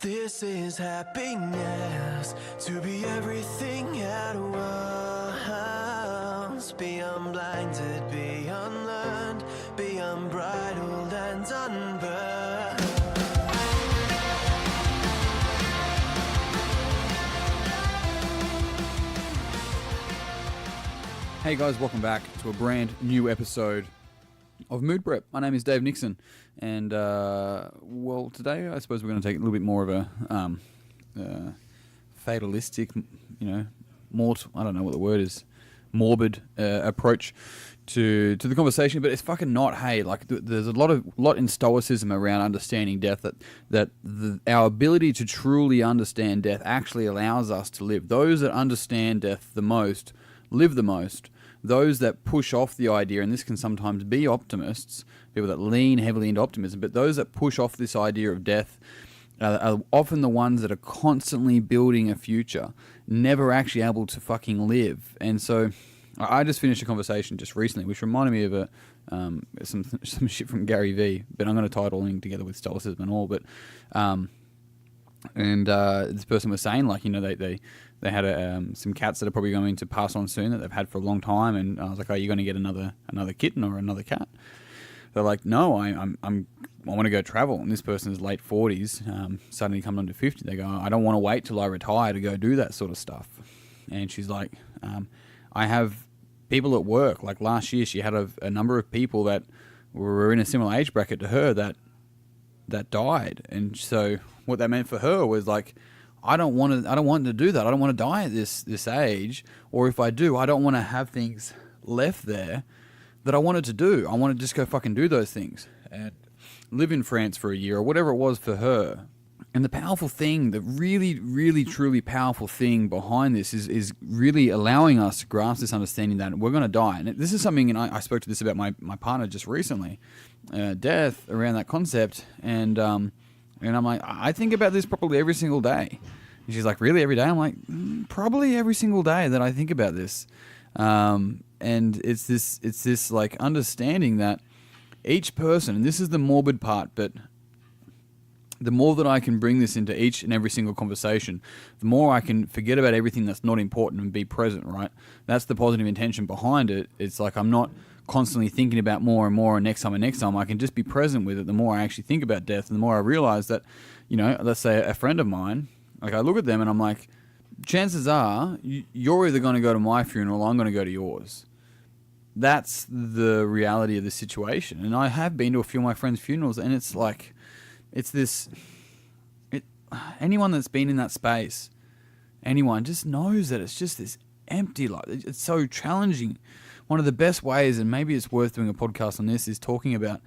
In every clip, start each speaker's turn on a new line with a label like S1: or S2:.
S1: This is happiness, to be everything at once. Be unblinded, be unlearned, be unbridled and unburned.
S2: Hey guys, welcome back to a brand new episode of Mood Prep. My name is Dave Nixon, and well, today I suppose we're going to take a little bit more of a fatalistic, I don't know what the word is, morbid approach to the conversation. But it's fucking not. Hey, like there's a lot in Stoicism around understanding death. Our ability to truly understand death actually allows us to live. Those that understand death the most live the most. Those that push off the idea, and this can sometimes be optimists, people that lean heavily into optimism, but those that push off this idea of death are often the ones that are constantly building a future, never actually able to fucking live. And so I just finished a conversation just recently, which reminded me of some shit from Gary Vee, but I'm going to tie it all in together with Stoicism and all. But this person was saying, like, they had some cats that are probably going to pass on soon that they've had for a long time, and I was like, "Are you going to get another kitten or another cat?" They're like, "No, I want to go travel." And this person's late 40s, suddenly coming on to 50. They go, "I don't want to wait till I retire to go do that sort of stuff." And she's like, "I have people at work. Like last year, she had a number of people that were in a similar age bracket to her that died, and so what that meant for her was like." I don't want to do that. I don't want to die at this age, or if I do, I don't want to have things left there that I wanted to do. I want to just go fucking do those things and live in France for a year or whatever it was for her. And the powerful thing, the really, really, truly powerful thing behind this is really allowing us to grasp this understanding that we're going to die. And this is something, and I spoke to this about my partner just recently, death, around that concept, and I'm like, I think about this probably every single day. And she's like, really, every day? I'm like, probably every single day that I think about this. And it's this like understanding that each person, and this is the morbid part, but the more that I can bring this into each and every single conversation, the more I can forget about everything that's not important and be present, right? That's the positive intention behind it. It's like I'm not constantly thinking about more and more and next time, I can just be present with it. The more I actually think about death and the more I realize that, let's say a friend of mine, like I look at them and I'm like, chances are you're either going to go to my funeral or I'm going to go to yours. That's the reality of the situation. And I have been to a few of my friends' funerals, and it's like, anyone that's been in that space, anyone just knows that it's just this empty, like it's so challenging. One of the best ways, and maybe it's worth doing a podcast on this, is talking about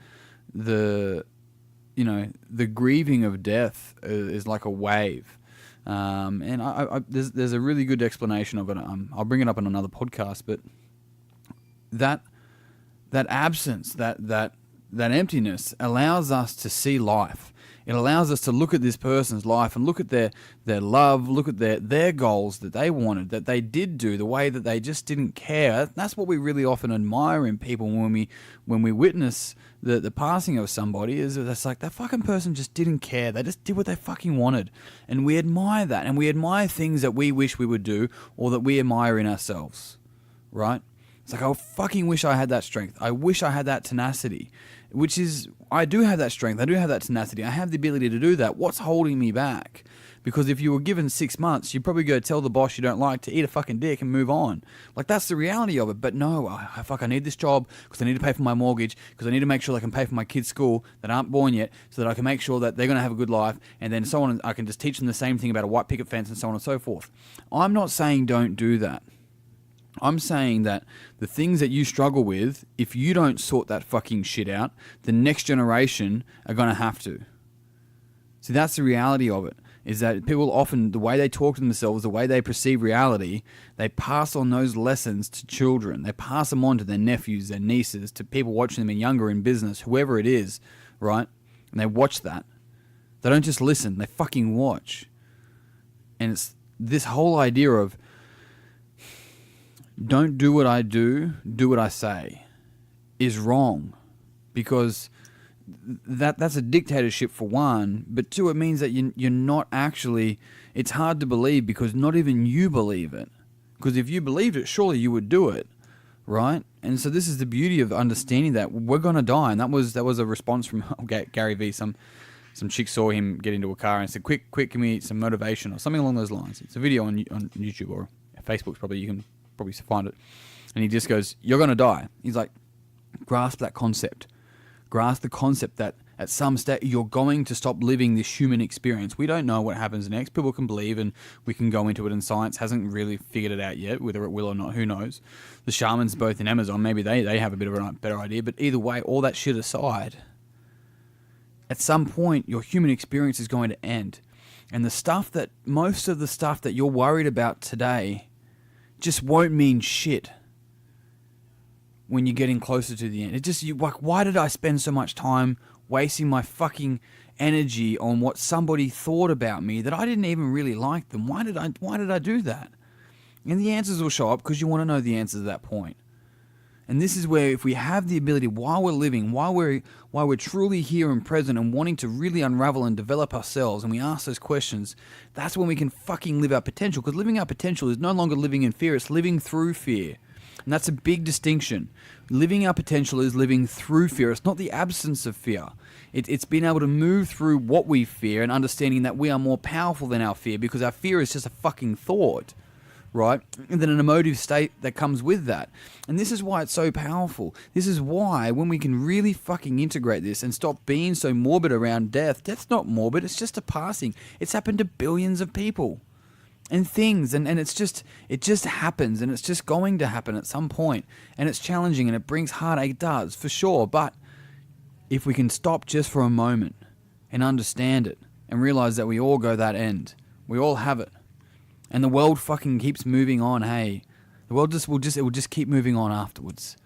S2: the grieving of death is like a wave. And there's a really good explanation of it. I'll bring it up on another podcast, but that absence, that emptiness allows us to see life. It allows us to look at this person's life and look at their love, look at their goals that they wanted, that they did do, the way that they just didn't care. That's what we really often admire in people when we witness the passing of somebody, is it's like that fucking person just didn't care. They just did what they fucking wanted. And we admire that, and we admire things that we wish we would do or that we admire in ourselves, right? It's like, I fucking wish I had that strength. I wish I had that tenacity, which is, I do have that strength. I do have that tenacity. I have the ability to do that. What's holding me back? Because if you were given 6 months, you'd probably go tell the boss you don't like to eat a fucking dick and move on. Like, that's the reality of it. But no, I need this job because I need to pay for my mortgage, because I need to make sure I can pay for my kids' school that aren't born yet, so that I can make sure that they're going to have a good life, and then so on. I can just teach them the same thing about a white picket fence and so on and so forth. I'm not saying don't do that. I'm saying that the things that you struggle with, if you don't sort that fucking shit out, the next generation are going to have to. See, that's the reality of it, is that people often, the way they talk to themselves, the way they perceive reality, they pass on those lessons to children. They pass them on to their nephews, their nieces, to people watching them in younger in business, whoever it is, right? And they watch that. They don't just listen, they fucking watch. And it's this whole idea of, don't do what I do, do what I say, is wrong. Because that's a dictatorship for one, but two, it means that you're not actually. It's hard to believe because not even you believe it. Because if you believed it, surely you would do it, right? And so this is the beauty of understanding that we're gonna die, and that was a response from Gary Vee. Some chick saw him get into a car and said, "Quick, give me some motivation," or something along those lines. It's a video on YouTube or Facebook, probably. You can probably find it. And he just goes, "You're gonna die." He's like, grasp that concept. Grasp the concept that at some stage you're going to stop living this human experience. We don't know what happens next. People can believe and we can go into it, and science hasn't really figured it out yet, whether it will or not, who knows. The shamans both in Amazon, maybe they have a bit of a better idea, but either way, all that shit aside, at some point your human experience is going to end. And most of the stuff that you're worried about today just won't mean shit when you're getting closer to the end. It just, why did I spend so much time wasting my fucking energy on what somebody thought about me that I didn't even really like them? Why did I do that? And the answers will show up because you want to know the answers at that point. And this is where, if we have the ability, while we're living, while we're truly here and present and wanting to really unravel and develop ourselves, and we ask those questions, that's when we can fucking live our potential. Because living our potential is no longer living in fear, it's living through fear. And that's a big distinction. Living our potential is living through fear. It's not the absence of fear. It's being able to move through what we fear and understanding that we are more powerful than our fear, because our fear is just a fucking thought, right? And then an emotive state that comes with that. And this is why it's so powerful. This is why when we can really fucking integrate this and stop being so morbid around death's not morbid, it's just a passing. It's happened to billions of people. And things, and it just happens, and it's just going to happen at some point, and it's challenging, and it brings heartache, it does, for sure, but if we can stop just for a moment and understand it, and realize that we all go that end, we all have it, and the world fucking keeps moving on, hey, the world will just keep moving on afterwards,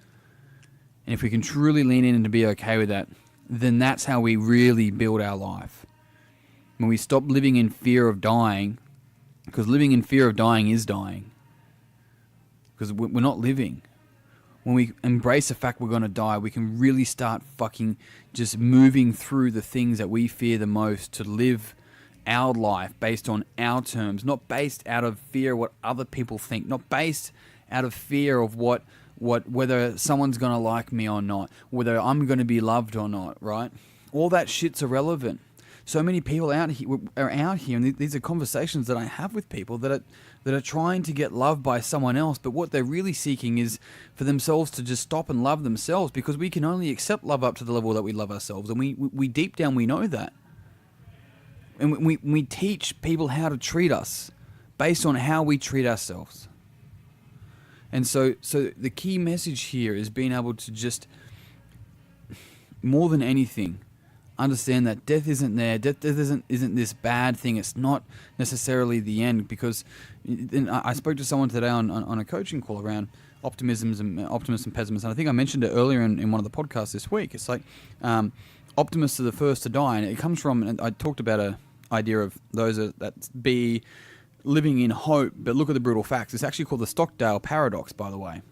S2: and if we can truly lean in and to be okay with that, then that's how we really build our life. When we stop living in fear of dying, because living in fear of dying is dying. Because we're not living. When we embrace the fact we're going to die, we can really start fucking just moving through the things that we fear the most to live our life based on our terms, not based out of fear of what other people think, not based out of fear of whether someone's going to like me or not, whether I'm going to be loved or not, right? All that shit's irrelevant. So many people are out here, and these are conversations that I have with people that are trying to get loved by someone else, but what they're really seeking is for themselves to just stop and love themselves, because we can only accept love up to the level that we love ourselves, and we deep down we know that. And we teach people how to treat us based on how we treat ourselves. And so the key message here is being able to just, more than anything, understand that death isn't there. Death isn't this bad thing. It's not necessarily the end, because I spoke to someone today on a coaching call around optimism and pessimism. And I think I mentioned it earlier in one of the podcasts this week. It's like optimists are the first to die, and it comes from, and I talked about a idea of those that be living in hope, but look at the brutal facts. It's actually called the Stockdale paradox, by the way.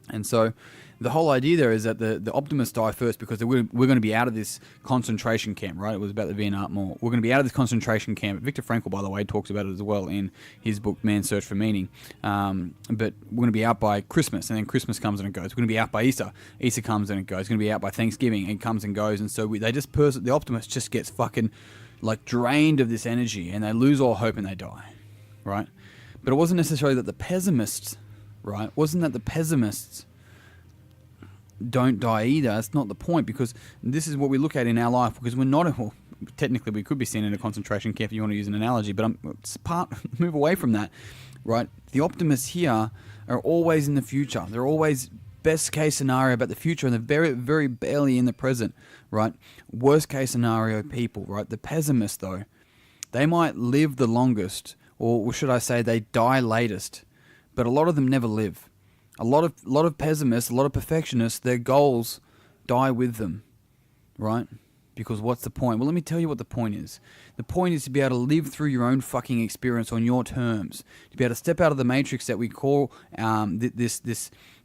S2: And so the whole idea there is that the optimists die first because we're going to be out of this concentration camp, right? It was about the Vietnam War. We're going to be out of this concentration camp. Viktor Frankl, by the way, talks about it as well in his book, Man's Search for Meaning. But we're going to be out by Christmas, and then Christmas comes and it goes. We're going to be out by Easter. Easter comes and it goes. We're going to be out by Thanksgiving. It comes and goes. And so the optimist just gets fucking like drained of this energy, and they lose all hope and they die, right? But it wasn't necessarily that the pessimists, right? It wasn't that the pessimists don't die either. That's not the point, because this is what we look at in our life, because we're not, well, technically we could be seen in a concentration camp if you want to use an analogy, but move away from that, right? The optimists here are always in the future. They're always best case scenario about the future, and they're very, very barely in the present, right? Worst case scenario people, right? The pessimists, though, they might live the longest, or should I say they die latest, but a lot of them never live. A lot of pessimists, a lot of perfectionists, their goals die with them, right? Because what's the point? Well, let me tell you what the point is. The point is to be able to live through your own fucking experience on your terms. To be able to step out of the matrix that we call this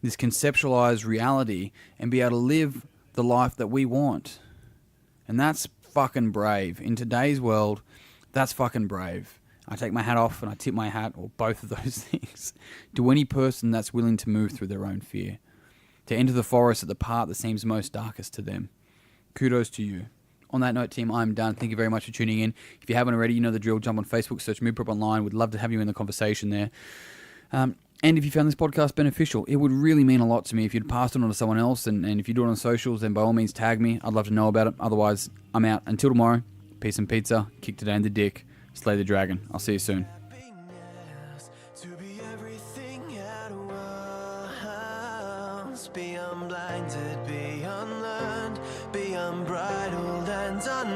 S2: conceptualized reality, and be able to live the life that we want. And that's fucking brave. In today's world, that's fucking brave. I take my hat off and I tip my hat, or both of those things, to any person that's willing to move through their own fear, to enter the forest at the part that seems most darkest to them. Kudos to you. On that note, team, I'm done. Thank you very much for tuning in. If you haven't already, you know the drill. Jump on Facebook, search Mood Prep Online. Would love to have you in the conversation there. And if you found this podcast beneficial, it would really mean a lot to me if you'd passed it on to someone else. And if you do it on socials, then by all means tag me. I'd love to know about it. Otherwise, I'm out. Until tomorrow, peace and pizza. Kick today in the dick. Slay the dragon. I'll see you soon.
S1: Happiness to be everything at once. Be unblinded, be unlearned, be unbridled and unlearned.